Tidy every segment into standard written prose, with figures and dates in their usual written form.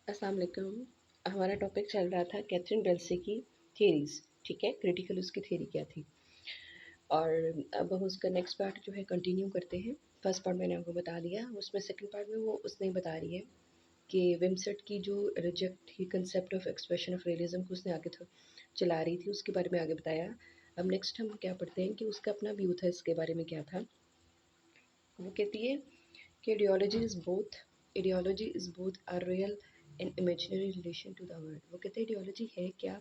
अस्सलाम वालेकुम। हमारा टॉपिक चल रहा था कैथरीन बेल्सी की थियरीज। ठीक है, क्रिटिकल उसकी थियरी क्या थी। और अब हम उसका नेक्स्ट पार्ट जो है कंटिन्यू करते हैं। फर्स्ट पार्ट मैंने आपको बता दिया, उसमें सेकंड पार्ट में वो उसने बता रही है कि विमसेट की जो reject he concept of expression of realism को उसने आगे चला रही थी, उसके बारे में आगे बताया। अब नेक्स्ट हम क्या पढ़ते हैं कि उसका अपना व्यू था इसके बारे में क्या था। वो कहती है कि ideology is both a real and imaginary relation to the world. वो कहते हैं आइडियोलॉजी है क्या,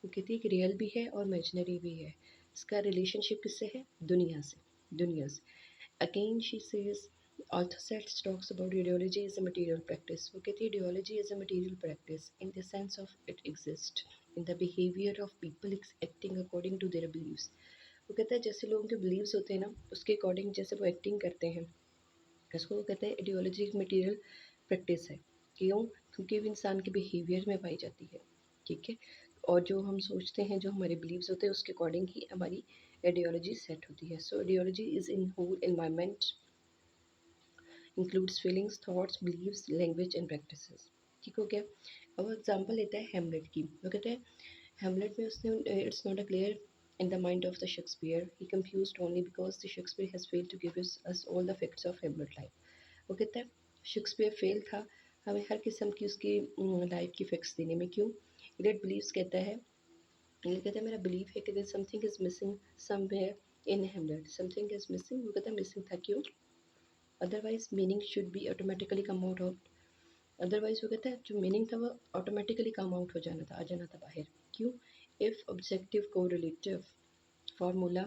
वो कहती है कि रियल भी है और इमेजिनरी भी है। इसका रिलेशनशिप किससे है? दुनिया से। Again she says Althusser talks about ideology is a material practice. वो कहती है ideology is a material practice in the sense of it exist in the behaviour of people acting according to their believes. वो कहता है जैसे लोगों के beliefs होते हैं ना, उसके अकॉर्डिंग जैसे वो एक्टिंग करते हैं, इसको वो कहते हैं आइडियोलॉजी एक मटेरियल प्रैक्टिस है। क्यों? क्योंकि वो इंसान के बिहेवियर में पाई जाती है। ठीक है, और जो हम सोचते हैं, जो हमारे बिलीव्स होते हैं, उसके अकॉर्डिंग ही हमारी आइडियोलॉजी सेट होती है। So ideology is in whole environment, includes feelings, thoughts, believes, language and practices. ठीक हो गया। अब एग्जाम्पल लेता है हेमलेट की। वो कहते हैं हेमलेट में उसने it's not a clear in the mind of the Shakespeare, he confused only because the Shakespeare has failed to give us all the facts of Hamlet life. वो कहता है शेक्सपियर फेल था हमें हर किस्म की उसकी लाइफ की फैक्ट्स देने में। क्यों? इलियट बिलीव्स कहता है, इलियट कहता है मेरा बिलीव है कि there something is missing somewhere in Hamlet. Something is missing, वो कहता है मिसिंग था। क्यों? Otherwise meaning should be automatically come out of. Otherwise वो कहता है जो मीनिंग था वो ऑटोमेटिकली कम आउट हो जाना था, आ जाना था बाहर। क्यों? If objective correlative formula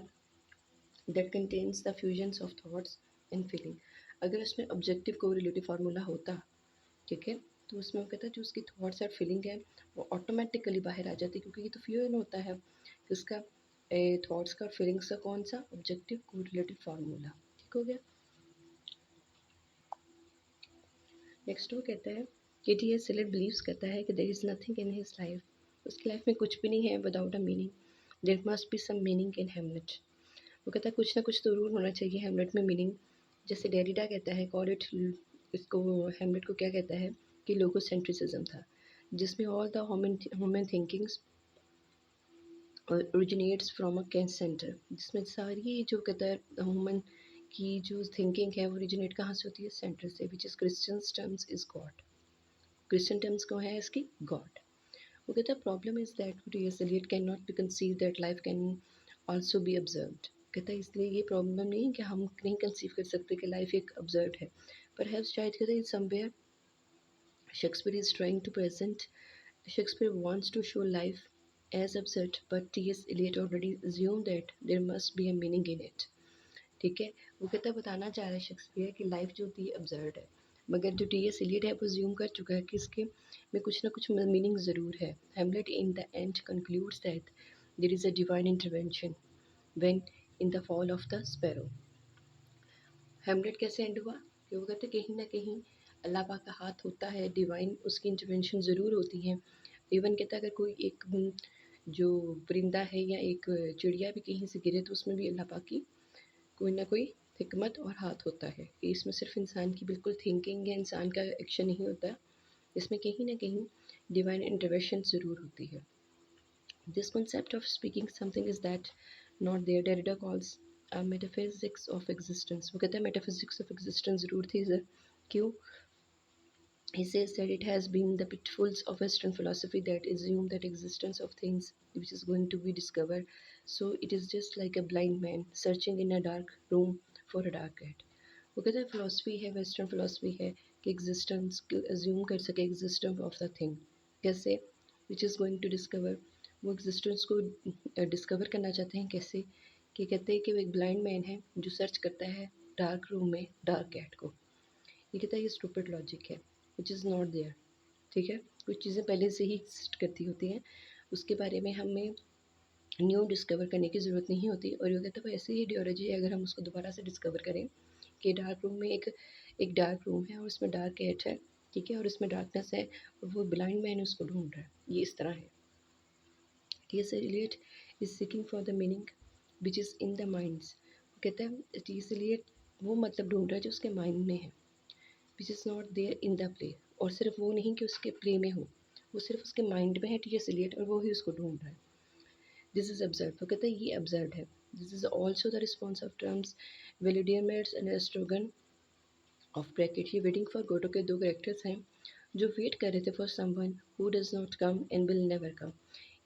that contains the fusions of thoughts and feeling. अगर उसमें ऑब्जेक्टिव कोरिलेटिव फार्मूला होता, ठीक है, तो उसमें वो कहता है जो उसकी थॉट्स और फीलिंग है वो ऑटोमेटिकली बाहर आ जाती, क्योंकि ये तो फ्यूजन होता है इसका थॉट्स का और फीलिंग्स का। कौन सा? Objective correlative formula. ठीक हो गया। नेक्स्ट वो कहता है कि टी एस सिलेट बिलीव्स कहता है कि there is nothing in his life, उसकी लाइफ में कुछ भी नहीं है without a meaning. There must be some meaning in Hamlet. वो कहता है कुछ ना कुछ तो जरूर होना चाहिए हेमलेट में मीनिंग। जैसे डेरिडा कहता है कॉल इट, इसको हेमलेट को क्या कहता है कि लोगोसेंट्रिसिज्म था, जिसमें all the human thinkings originates from a can centre, जिसमें सारी जो कहता है ह्यूमन की जो थिंकिंग है वो ओरिजिनेट कहाँ से होती है? सेंटर से, which is Christian terms is God. Christian terms को है इसकी गॉड। वो कहता है problem is that T S. Eliot can not be conceive that life can also be observed. कहता है इसलिए ये प्रॉब्लम नहीं है कि हम नहीं कंसीव कर सकते कि लाइफ एक ऑब्जर्व है। पर है शायद कहता है somewhere Shakespeare is trying to present, Shakespeare wants to show life as absurd, but T.S. Eliot already assumed that there must be a meaning in it. ठीक है, वो कहता बताना चाह रहा है शेक्सपियर कि लाइफ जो होती है अब्सर्ड है, मगर जो टी.एस. एलियट है वो ज्यूम कर चुका है कि इसके में कुछ ना कुछ मीनिंग ज़रूर है। Hamlet in the end concludes that there is a divine intervention when in the fall of the sparrow. Hamlet कैसे एंड हुआ? कि वो कहते कहीं ना कहीं अल्लाह पाक का हाथ होता है, डिवाइन उसकी इंटरवेंशन ज़रूर होती है। इवन कहता है अगर कोई एक जो परिंदा है या एक चिड़िया भी कहीं से गिरे तो उसमें भी अल्लाह पाक की कोई ना कोई हिकमत और हाथ होता है कि इसमें सिर्फ इंसान की बिल्कुल थिंकिंग या इंसान का एक्शन नहीं होता, इसमें कहीं ना कहीं डिवाइन इंटरवेंशन ज़रूर होती है। This concept of speaking something is that not there, Derrida calls a metaphysics of existence। वो कहता है metaphysics of existence ज़रूर थी सर। क्यों? He says that it has been the pitfalls of Western philosophy that assume that existence of things which is going to be discovered. So it is just like a blind man searching in a dark room for a dark cat। वो कहता है philosophy है, western philosophy है कि existence assume कर सके existence of the thing. कैसे? Which is going to discover, वो एग्जिस्टेंस को डिस्कवर करना चाहते हैं। कैसे? कि कहते हैं कि वो एक ब्लाइंड मैन है जो सर्च करता है डार्क रूम में डार्क कैट को। ये कहता है ये स्टूपिड लॉजिक है, विच इज़ नॉट देयर। ठीक है, कुछ चीज़ें पहले से ही एग्जिस्ट करती होती हैं, उसके बारे में हमें न्यू डिस्कवर करने की ज़रूरत नहीं होती। और ये कहता है ऐसी ही आइडियोलॉजी है, अगर हम उसको दोबारा से डिस्कवर करें कि डार्क रूम में एक डार्क रूम है और उसमें डार्क कैट है, ठीक है, और इसमें डार्कनेस है और वो ब्लाइंड मैन उसको ढूंढ रहा है, ये इस तरह है। T S. Eliot is seeking for the meaning which is in the minds. कहता है टी.एस. एलियट वो मतलब ढूंढ रहा है जो उसके माइंड में है, which is not there in the play. और सिर्फ वो नहीं कि उसके प्ले में हो, वो सिर्फ उसके माइंड में है टी.एस. एलियट और वो ही उसको ढूंढ रहा है. This is absurd. वो कहते हैं ये absurd है. This is also the response of terms Vladimir and Estragon of Beckett. ये वेटिंग फॉर गोटो के दो कैरेक्टर्स हैं जो वेट कर रहे थे for someone who does not come and will never come.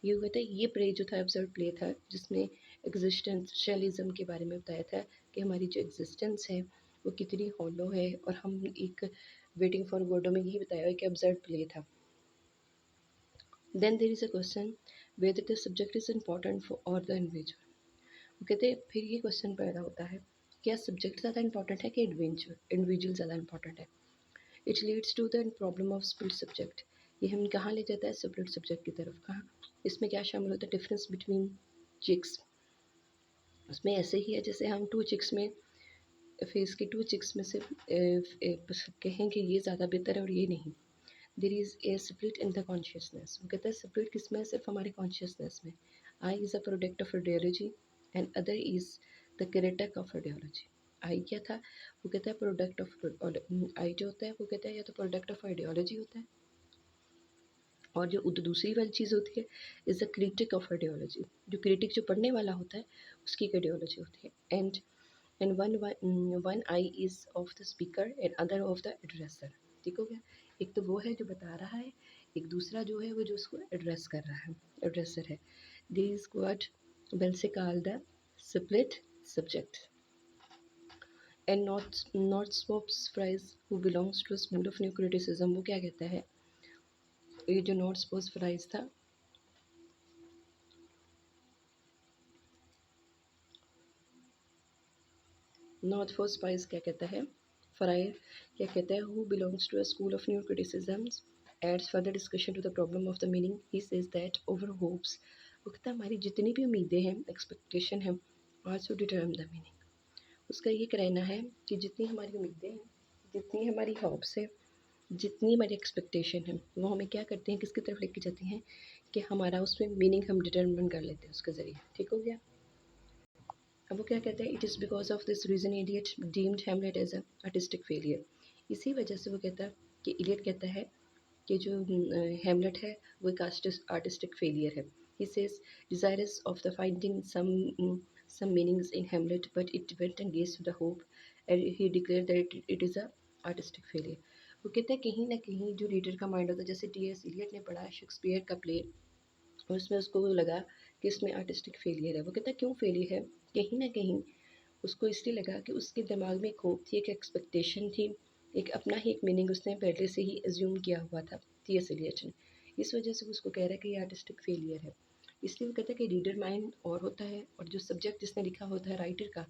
ये हुआ था, ये प्ले जो था absurd प्ले था जिसमें एग्जिस्टेंशियलिज्म के बारे में बताया था कि हमारी जो एग्जिस्टेंस है वो कितनी हॉलो है, और हम एक वेटिंग फॉर गोडो में यही बताया है कि absurd प्ले था. Then there is a question whether the subject is important for or the individual. वो कहते हैं फिर ये क्वेश्चन पैदा होता है, क्या सब्जेक्ट ज़्यादा इंपॉर्टेंट है कि इंडिविजुअल ज़्यादा इंपॉर्टेंट है. It leads to the problem of split subject. ये हम कहाँ ले जाता है, स्प्लिट सब्जेक्ट की तरफ. कहाँ इसमें क्या शामिल होता है, डिफरेंस बिटवीन चिक्स. उसमें ऐसे ही है जैसे हम टू चिक्स में फेस के टू चिक्स में से कहें कि ये ज़्यादा बेहतर है और ये नहीं. There is a split in the consciousness. वो कहता है स्प्लिट किस में है, सिर्फ हमारे कॉन्शियसनेस में. I is a product of ideology and other is the critique of ideology. I क्या था, वो कहता है प्रोडक्ट ऑफ आई जो होता है वो कहता है या तो प्रोडक्ट ऑफ आइडियोलॉजी होता है, और जो दूसरी वाली चीज़ होती है is the critique of ideology. जो क्रिटिक जो पढ़ने वाला होता है उसकी एक आइडियोलॉजी होती है. And one I is of the speaker and other of the addresser. ठीक हो गया. एक तो वो है जो बता रहा है, एक दूसरा जो है वो जो उसको एड्रेस कर रहा है, एड्रेसर है. This what well say call the split subject. And नॉट स्पोप्स Frye who belongs to school of new criticism. वो क्या कहता है, ये जो नॉट स्पोप्स फ्राइज था, नॉट फॉर स्पाइस क्या कहता है, फ्राई क्या कहता है, who belongs to a school of new criticisms adds further discussion to the problem of the meaning. He says that over hopes, वो कहता है हमारी जितनी भी उम्मीदें हैं, एक्सपेक्टेशन है, also determine the meaning. उसका ये कहना है कि जितनी हमारी उम्मीदें हैं, जितनी हमारी होप्स है, जितनी हमारी एक्सपेक्टेशन है, वो हमें क्या करते हैं, किसकी तरफ लेके जाती हैं कि हमारा उसमें मीनिंग हम डिटर्मिन कर लेते हैं उसके ज़रिए. ठीक हो गया. अब वो क्या कहते हैं, it is because of this reason Eliot deemed Hamlet as a artistic failure. इसी वजह से वो कहता है कि इडियट कहता है कि जो हेमलेट है वो एक आर्टिस्टिक फेलियर है. He says desirous of the finding some meanings in Hamlet, but it went against the hope, and he declared that it is a artistic failure. वो कहते हैं कहीं ना कहीं जो रीडर का माइंड होता है, जैसे टी.एस. इलियट ने पढ़ा शेक्सपियर का प्ले और उसमें उसको लगा कि इसमें आर्टिस्टिक फेलियर है. वो कहता है क्यों फेलियर है, कहीं ना कहीं उसको इसलिए लगा कि उसके दिमाग में एक होप थी, एक एक्सपेक्टेशन थी, एक अपना ही एक मीनिंग उसने पहले से ही एज्यूम किया हुआ था टी.एस. एलियट ने. इस वजह से वो उसको कह रहा है कि ये आर्टिस्टिक फेलियर है. इसलिए वो कहता है कि रीडर माइंड और होता है और जो सब्जेक्ट जिसने लिखा होता है राइटर का,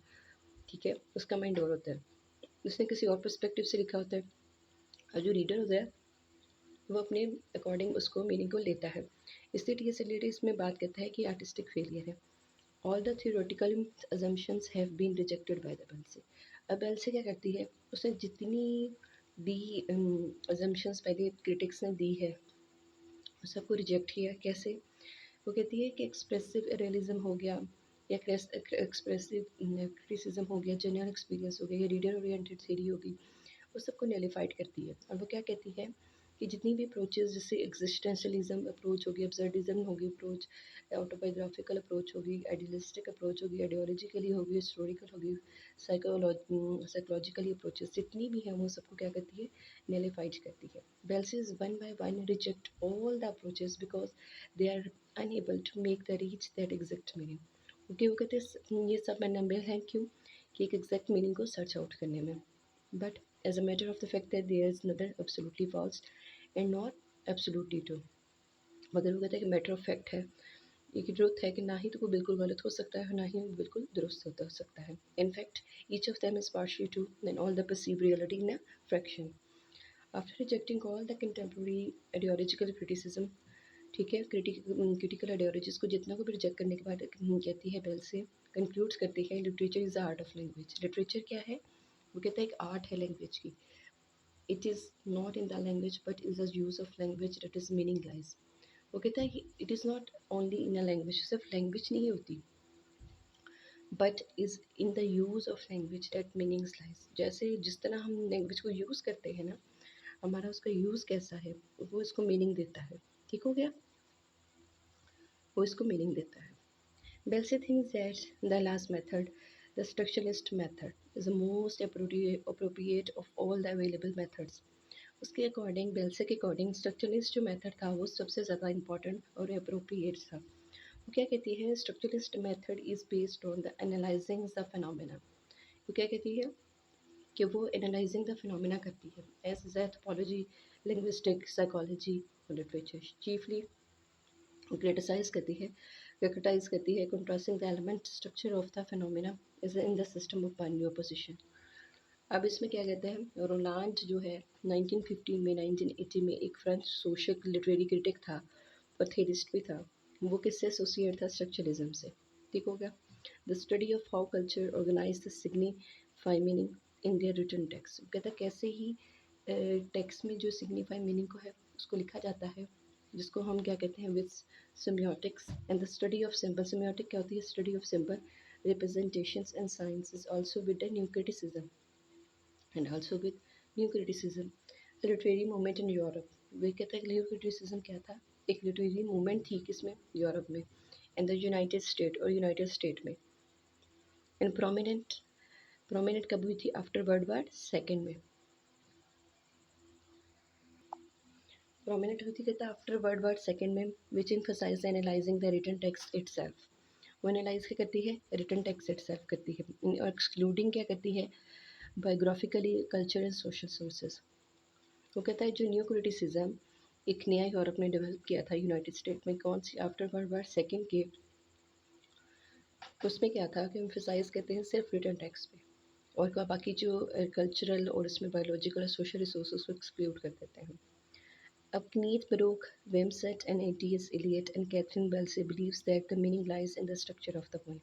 ठीक है, उसका माइंड और होता है, उसने किसी और पर्सपेक्टिव से लिखा होता है, और जो रीडर होता है वो अपने अकॉर्डिंग उसको मीनिंग को लेता है. इसलिए टी.एस. एलियट इसमें बात करता है कि आर्टिस्टिक फेलियर है. All the theoretical assumptions have been rejected by the Belse. अब बेल्से क्या करती है, उसने जितनी भी assumptions पहले क्रिटिक्स ने दी है सबको रिजेक्ट किया. कैसे, वो कहती है कि एक्सप्रेसिव रियलिज्म हो गया या एक्सप्रेसिव क्रिटिसिज्म हो गया, जनरल एक्सपीरियंस हो गया, या रीडर ओरिएंटेड थ्योरी होगी, वो सबको नलिफाइड करती है. और वो क्या कहती है कि जितनी भी अप्रोचेस, जैसे एग्जिस्टेंशलिज्म अप्रोच होगी, अब्सर्डिज्म होगी अप्रोच, ऑटोबायोग्राफिकल अप्रोच होगी, आइडियलिस्टिक अप्रोच होगी, आइडियोलॉजिकली होगी, हिस्टोरिकल होगी, साइकोलॉजिकली अप्रोचेस जितनी भी हैं वो सबको क्या करती है, नलिफाइड करती है. Belsey one by one reject all the approaches because they are unable to make the reach that exact meaning. क्योंकि वो कहते हैं ये सब अनएबल हैं, क्यों, कि एक एग्जैक्ट मीनिंग को सर्च आउट करने में. But as a matter of the fact that there is neither absolutely false and not absolutely true. मगर वो कहता है कि मैटर ऑफ फैक्ट है, ये कि ट्रुथ है कि ना ही तो वो बिल्कुल गलत हो सकता है ना ही वो बिल्कुल दुरुस्त हो सकता है. In fact each of them is partial to then all the perceive reality in a fraction. After rejecting all the contemporary ideological criticism, ठीक है, क्रिटिकल आइडियोलॉजीज को जितना को भी रिजेक्ट करने के बाद कहती है बेल से, कंक्लूड्स करती है literature is the art of language. Literature क्या है, वो कहता है एक आर्ट है लैंग्वेज की. It is not in the language but is a use of language that is meaning lies. वो कहता है कि it is not only in a language, सिर्फ लैंग्वेज नहीं होती, but is in the use of language that meanings lies. जैसे जिस तरह हम लैंग्वेज को यूज़ करते हैं ना, हमारा उसका यूज़ कैसा है, वो इसको मीनिंग देता है। ठीक हो गया, वो इसको मीनिंग देता है। Belsey thinks that the last method, the structuralist method, is the most appropriate of all the available methods. उसके अकॉर्डिंग, बेल्से के अकॉर्डिंग, स्ट्रक्चरलिस्ट जो मेथड था वो सबसे ज़्यादा इंपॉर्टेंट और अप्रोप्रिएट था। वो क्या कहती है, structuralist method is based on the analysing the phenomena. वो क्या कहती है कि वो एनालाइजिंग द फिनोमेना करती है, एज एथोलॉजी, लिंग्विस्टिक, साइकोलॉजी और लिटरेचर। चीफली क्रिटिसाइज करती है contrasting the element structure of the phenomena is in the system of binary opposition. अब इसमें क्या कहते हैं, रोलांड जो है 1915 में 1980 में एक फ्रेंच सोशल लिटरेरी क्रिटिक था और थेरिस्ट भी था। वो किससे एसोसिएट था, स्ट्रक्चरलिज्म से। ठीक हो गया। The study of how culture organize the signify meaning in their written text. कहता है कैसे ही टेक्स्ट में जो सिग्निफाई मीनिंग को है उसको लिखा जाता है, जिसको हम क्या कहते हैं, with symbiotics and the study of simple. Symbiotic क्या होती है, study of simple representations and science is also with new criticism and also with new criticism. Literary movement in Europe. वे कहते हैं न्यू क्रिटिसिज्म क्या था, एक लिटरेरी मूवमेंट थी किसमें, यूरोप में, एंड द यूनाइटेड स्टेट और यूनाइटेड स्टेट में। एंड प्रोमिनेंट कब हुई थी, आफ्टर वर्ल्ड वार सेकेंड में। प्रोमिनेंट हुई थी कहता आफ्टर वर्ल्ड वार सेकेंड में, which emphasize analysing the written text itself. वो एनालाइज क्या करती है, रिटन टेक्स्ट इटसेल्फ करती है, और एक्सक्लूडिंग क्या करती है, बायोग्राफिकली कल्चर एंड सोशल सोर्सेज। वो कहता है जो न्यू क्रिटिसिज्म एक नया यूरोप ने डेवलप किया था यूनाइटेड स्टेट में, कौन सी, आफ्टर वर्ल्ड वार सेकेंड के, उसमें क्या था कि एम्फसाइज करते हैं सिर्फ रिटन टेक्स्ट पे, और क्या बाकी जो कल्चरल और इसमें बायोलॉजिकल और सोशल रिसोर्सेज को एक्सक्लूड कर देते हैं। अब Kenneth Baruch, Wimsatt and A.T.S. Eliot and Catherine Belsey believes that the meaning lies in the structure of the poem.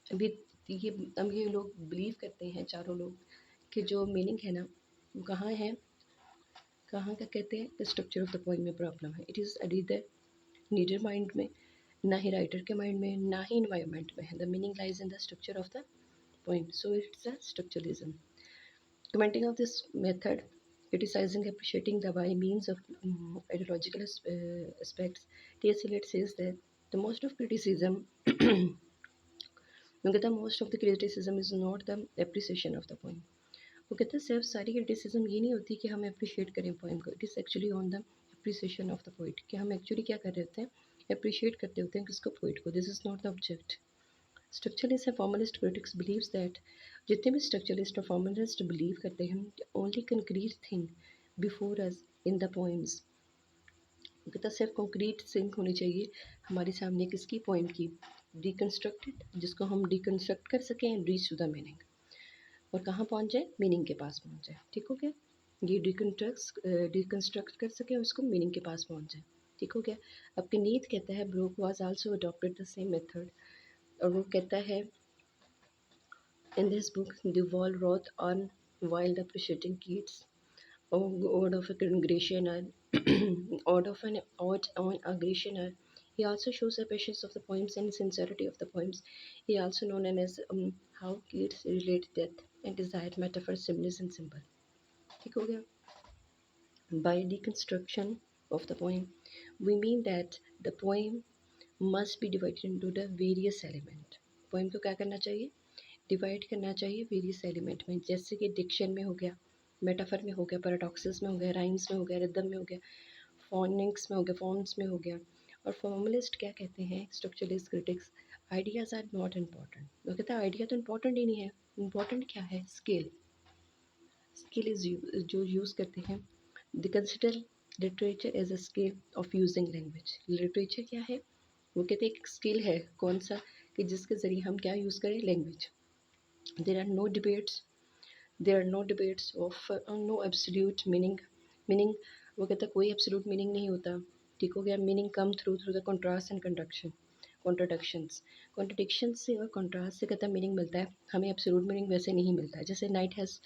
अभी ये अब ये लोग बिलीव करते हैं चारों लोग कि जो मीनिंग है ना वो कहाँ है, कहाँ का कहते हैं, the structure of the poem में प्रॉब्लम है। इट इज़ नीदर नीडर माइंड में, ना ही राइटर के माइंड में, ना ही इन्वायरमेंट में है। The meaning lies in the structure of the poem, so it's a structuralism. Commenting on this method, criticizing, appreciating the by means of ideological aspects, T.S. Eliot says that the most of criticism, the most of the criticism is not the appreciation of the poem. वो कहते हैं सिर्फ सारी criticism ये नहीं होती कि हम अप्रिशिएट करें पोइम को, it is actually on the appreciation of the poet, कि हम एक्चुअली क्या कर रहे होते हैं, अप्रिशिएट करते होते हैं किसको, पोइट को। This is not the object. Structuralist and formalist critics believes that, जितने भी स्ट्रक्चरलिस्ट और फॉर्मलिस्ट बिलीव करते हैं only concrete thing before us in the poems. कहता सिर्फ कंक्रीट थिंग होनी चाहिए हमारे सामने किसकी, पोइम की, डिकन्स्ट्रक्टेड, जिसको हम डिकन्स्ट्रक्ट कर सकें and reach to the meaning, और कहाँ पहुँच जाए, मीनिंग के पास पहुँच जाए। ठीक हो गया, ये डिकन्स्ट्रक्ट कर सके उसको मीनिंग के पास पहुँच जाए। ठीक हो गया। अब कनीत कहता है Brook was also adopted the same method, और वो कहता है in this book the wall wrote on while appreciating Keats ode of a Grecianer ode of an ode on a Grecianer. He also shows the patience of the poems and sincerity of the poems. He also known as how Keats relate death and desire, metaphor, similes and symbol. ठीक हो गया। By deconstruction of the poem, we mean that the poem must be divided into the various element. Poem को क्या करना चाहिए, divide करना चाहिए various element में, जैसे कि डिक्शन में हो गया, मेटाफर में हो गया, पैराडॉक्सेस में हो गया, राइम्स में हो गया, रिदम में हो गया, फोनिक्स में हो गया, फॉर्म्स में हो गया। और फॉर्मलिस्ट क्या कहते हैं, structuralist critics, ideas are not important. वो कहते हैं आइडिया तो इम्पॉर्टेंट ही नहीं है, इम्पॉर्टेंट क्या है, स्किल। स्किल इज जो यूज़ करते हैं। They consider literature as a skill of using language. Literature क्या है, वो कहते हैं एक स्किल है, कौन सा, कि जिसके ज़रिए हम क्या यूज़ करें, language. There are no debates. There are no debates of no absolute meaning. Meaning वो कहता है कोई absolute meaning नहीं होता। ठीक हो गया। Meaning come through the contrast and conduction, contradictions. Contradictions से और contrast से कहता है meaning मिलता है, हमें absolute meaning वैसे नहीं मिलता है। जैसे night has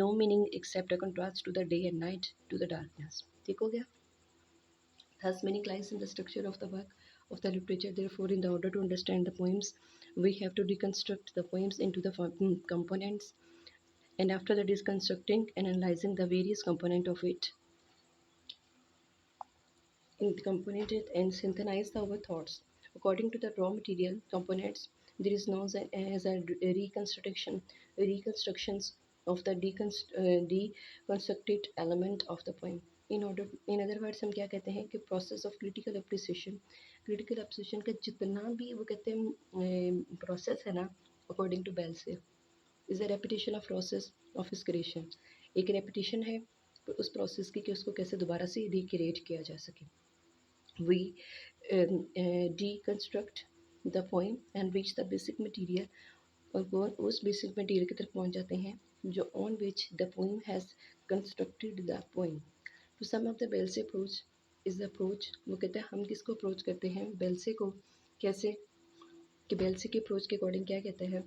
no meaning except a contrast to the day and night to the darkness. ठीक हो गया। Thus meaning lies in the structure of the work of the literature. Therefore, in the order to understand the poems, we have to deconstruct the poems into the components and after that deconstructing and analyzing the various component of it, component it and synthesize our thoughts according to the raw material components. There is known as a reconstructions of the deconstructed element of the poem. In other words, हम क्या कहते हैं कि process of critical appreciation का जितना भी वो कहते हैं process है ना, according to Bell से, is a repetition of process of his creation. एक repetition है उस प्रोसेस की कि उसको कैसे दोबारा से रिक्रिएट किया जा सके. We deconstruct the poem and reach the basic material, और वो उस बेसिक मटीरियल की तरफ पहुंच जाते हैं जो on which the poem has constructed the poem. To sum up the Bell's approach is the approach, वो कहते हैं हम किसको अप्रोच करते हैं, बेल्से को. कैसे कि बेल्से की अप्रोच के अकॉर्डिंग क्या कहते हैं,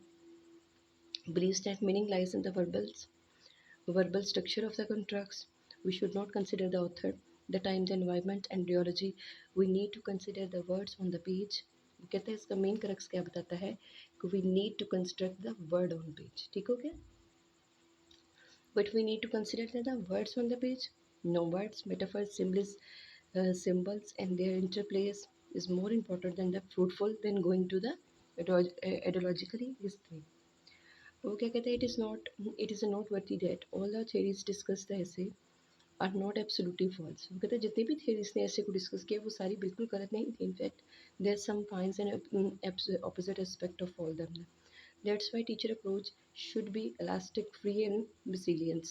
believes that meaning lies in the verbal structure of the contracts. We should not consider the author, the time, the environment and ideology. We need to consider the words on the page. वो कहते हैं इसका main crux क्या बताता है कि we need to construct the word on page. ठीक हो गया? But we need to consider the words on the page. No words, metaphors, symbols and their interplays is more important than the fruitful than going to the ideologically history. वो क्या कहते हैं, it is noteworthy that all the theories discussed the essay are not absolutely false. वो कहते हैं जितने भी theories ने ऐसे को डिस्कस किया वो सारी बिल्कुल गलत नहीं थी. In fact there are some points and opposite aspect of all them. That's why teacher approach should be elastic, free and resilient.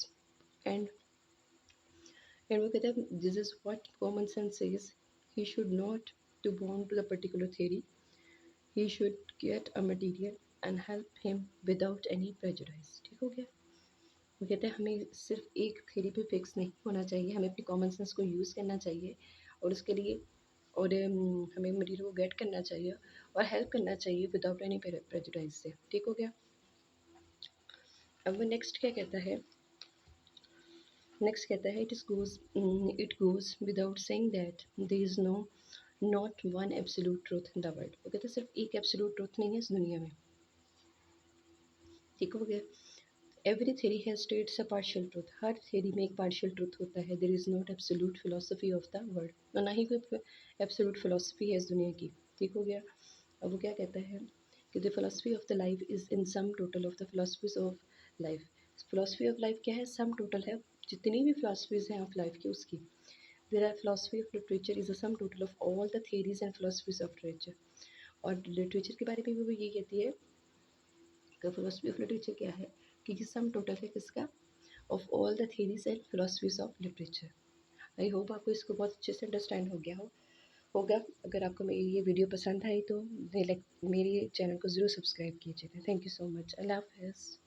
And वो कहते हैं this is what common sense says. He should not to bond to the particular theory. He should get a material and help him without any prejudice. ठीक हो गया? वो कहते हैं हमें सिर्फ एक थ्योरी पे फिक्स नहीं होना चाहिए, हमें अपनी कॉमन सेंस को यूज़ करना चाहिए और उसके लिए और हमें मटीरियल को गेट करना चाहिए और हेल्प करना चाहिए विदाउट एनी प्रेजुडाइज से. ठीक हो गया? अब वो नेक्स्ट क्या कहता है, नेक्स्ट कहता है it goes without saying that there is not one absolute truth in the world. वो कहते हैं सिर्फ एक एब्सोल्यूट ट्रूथ नहीं है इस दुनिया में. ठीक हो गया? Every theory has states a partial truth. हर थ्योरी में एक पार्शियल ट्रूथ होता है. There is not absolute philosophy of the world. और ना ही कोई एब्सोल्यूट फिलोसफी है इस दुनिया की. ठीक हो गया? अब वो क्या कहता है कि the philosophy of the life is in some total of the philosophies of life. Philosophy of life क्या है? सम टोटल है जितनी भी फिलोसफीज हैं ऑफ लाइफ की उसकी. There are philosophy of literature is a sum total of all the theories and philosophies of literature. और literature के बारे में भी वो ये कहती है कि फिलोसफी ऑफ लिटरेचर क्या है कि ये सम टोटल है किसका, of all the theories and philosophies of literature. I hope आपको इसको बहुत अच्छे से अंडरस्टैंड हो गया होगा. अगर आपको मेरी ये वीडियो पसंद आई तो मेरे चैनल को ज़रूर सब्सक्राइब कीजिएगा. Thank you so much. अल्लाह हाफ़िज़.